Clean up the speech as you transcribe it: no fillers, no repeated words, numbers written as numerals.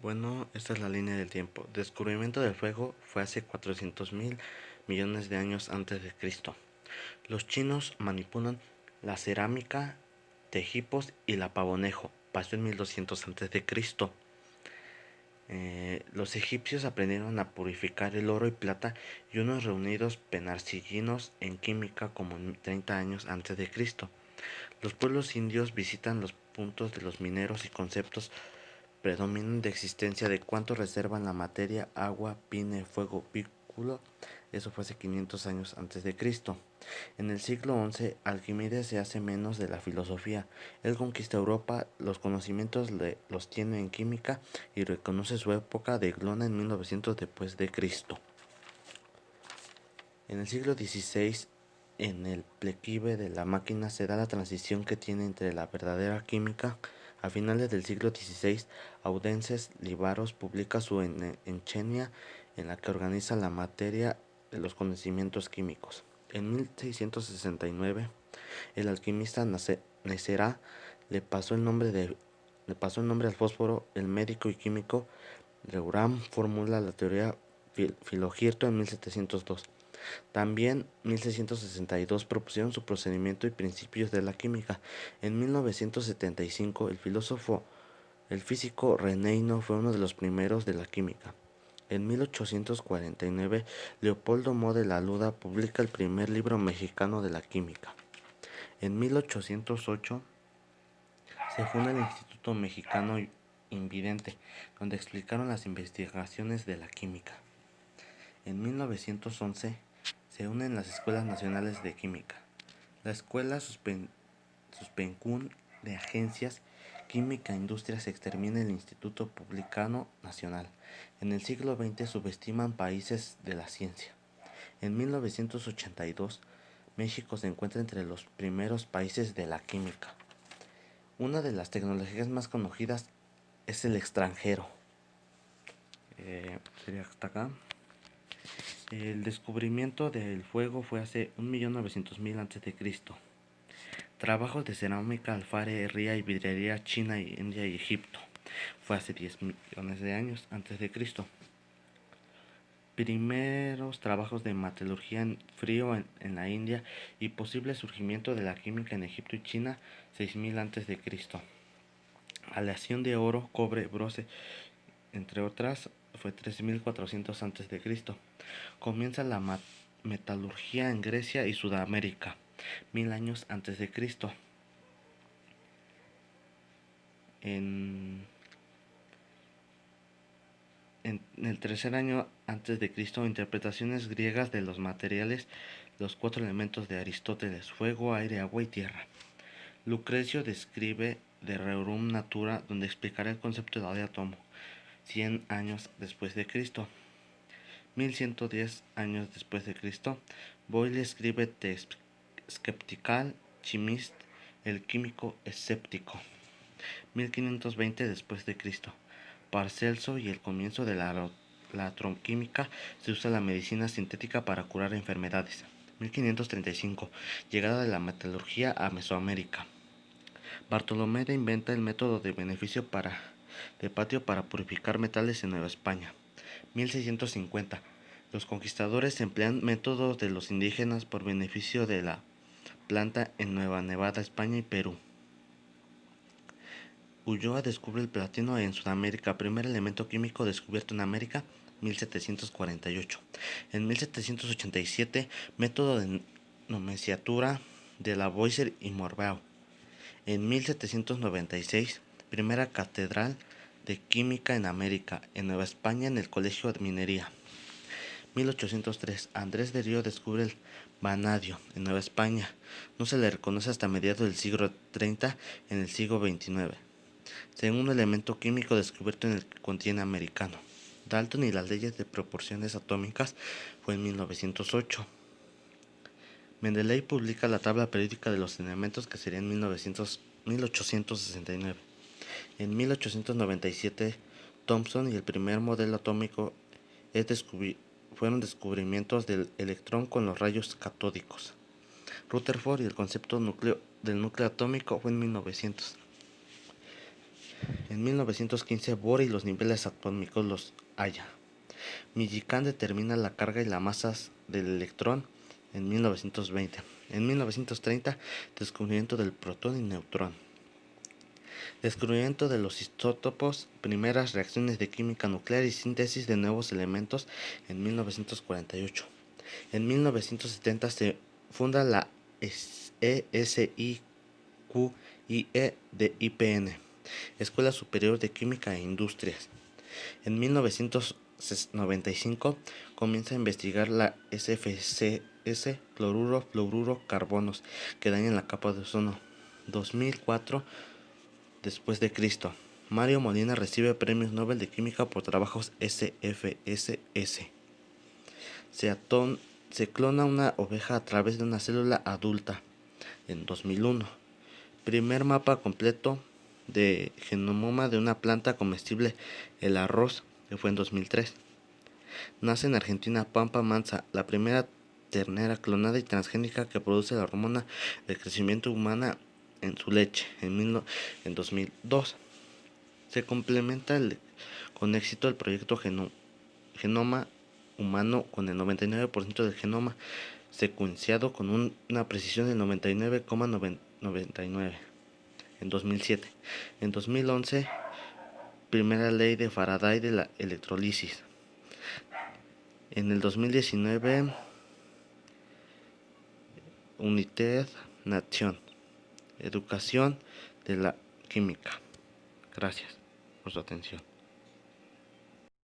Bueno, esta es la línea del tiempo. Descubrimiento del fuego fue hace 400.000 millones de años antes de Cristo. Los chinos manipulan la cerámica de Egipto y la pavonejo. Pasó en 1200 antes de Cristo. Los egipcios aprendieron a purificar el oro y plata y unos reunidos penarcillinos en química como en 30 años antes de Cristo. Los pueblos indios visitan los puntos de los mineros y conceptos predominan de existencia de cuánto reservan la materia, agua, pine, fuego, vínculo. Eso fue hace 500 años antes de Cristo. En el siglo XI, Arquímedes se hace menos de la filosofía. Él conquista Europa, los conocimientos los tiene en química y reconoce su época de glona en 1900 después de Cristo. En el siglo XVI, en el plequive de la máquina se da la transición que tiene entre la verdadera química. A finales del siglo XVI, Audences Libaros publica su Enchenia, en la que organiza la materia de los conocimientos químicos. En 1669, el alquimista Neserá le pasó el nombre al fósforo. El médico y químico Reuram formula la teoría Filogirto en 1702. También en 1662 propusieron su procedimiento y principios de la química. En 1975 el físico Reneinho fue uno de los primeros de la química. En 1849 Leopoldo Mo de la Luda publica el primer libro mexicano de la química. En 1808 se funda el Instituto Mexicano Invidente, donde explicaron las investigaciones de la química. En 1911 se unen las Escuelas Nacionales de Química. La Escuela Suspencún de Agencias Química e Industria se extermina el Instituto Publicano Nacional. En el siglo XX subestiman países de la ciencia. En 1982 México se encuentra entre los primeros países de la química. Una de las tecnologías más conocidas es el extranjero. Sería hasta acá. El descubrimiento del fuego fue hace 1.900.000 a.C. Trabajos de cerámica, alfarería y vidriería China, India y Egipto fue hace 10 millones de años antes de Cristo. Primeros trabajos de metalurgia en frío en la India y posible surgimiento de la química en Egipto y China 6.000 a.C. Aleación de oro, cobre, bronce, entre otras, fue 3.400 a.C. Comienza la metalurgia en Grecia y Sudamérica, 1000 años antes de Cristo. En el tercer año antes de Cristo, interpretaciones griegas de los materiales, los 4 elementos de Aristóteles: fuego, aire, agua y tierra. Lucrecio describe De Rerum Natura, donde explicará el concepto de átomo, 100 años después de Cristo. 1110 años después de Cristo, Boyle escribe De Skeptical Chimist, el químico escéptico. 1520 después de Cristo, Paracelso y el comienzo de la atroquímica. Se usa la medicina sintética para curar enfermedades. 1535, llegada de la metalurgia a Mesoamérica. Bartolomé de inventa el método de beneficio de patio para purificar metales en Nueva España. 1650, los conquistadores emplean métodos de los indígenas por beneficio de la planta en Nueva Nevada, España y Perú. Ulloa descubre el platino en Sudamérica, primer elemento químico descubierto en América, 1748. En 1787, método de nomenclatura de Lavoisier y Morveau. En 1796, primera catedral de química en América, en Nueva España, en el Colegio de Minería. 1803, Andrés de Río descubre el vanadio en Nueva España. No se le reconoce hasta mediados del siglo XXX, en el siglo XXIX. Segundo elemento químico descubierto en el continente americano. Dalton y las leyes de proporciones atómicas fue en 1908. Mendeley publica la tabla periódica de los elementos, que sería en 1869. En 1897, Thomson y el primer modelo atómico fueron descubrimientos del electrón con los rayos catódicos. Rutherford y el concepto del núcleo atómico fue en 1900. En 1915 Bohr y los niveles atómicos los halla. Millikan determina la carga y la masa del electrón en 1920. En 1930, descubrimiento del protón y neutrón. Descubrimiento de los isótopos, primeras reacciones de química nuclear y síntesis de nuevos elementos en 1948. En 1970 se funda la ESIQIE de IPN, Escuela Superior de Química e Industrias. En 1995 comienza a investigar la SFCS, cloruro, fluoruro, carbonos, que dañan la capa de ozono. 2004 después de Cristo. Mario Molina recibe premios Nobel de Química por trabajos SFSS. Se clona una oveja a través de una célula adulta en 2001. Primer mapa completo de genoma de una planta comestible, el arroz, que fue en 2003. Nace en Argentina Pampa Mansa, la primera ternera clonada y transgénica que produce la hormona del crecimiento humana en su leche en 2002. Se complementa con éxito el proyecto Genoma Humano con el 99% del genoma secuenciado con una precisión del 99,99 en 2007. En 2011, primera ley de Faraday de la electrolisis. En el 2019, United Nation, educación de la química. Gracias por su atención.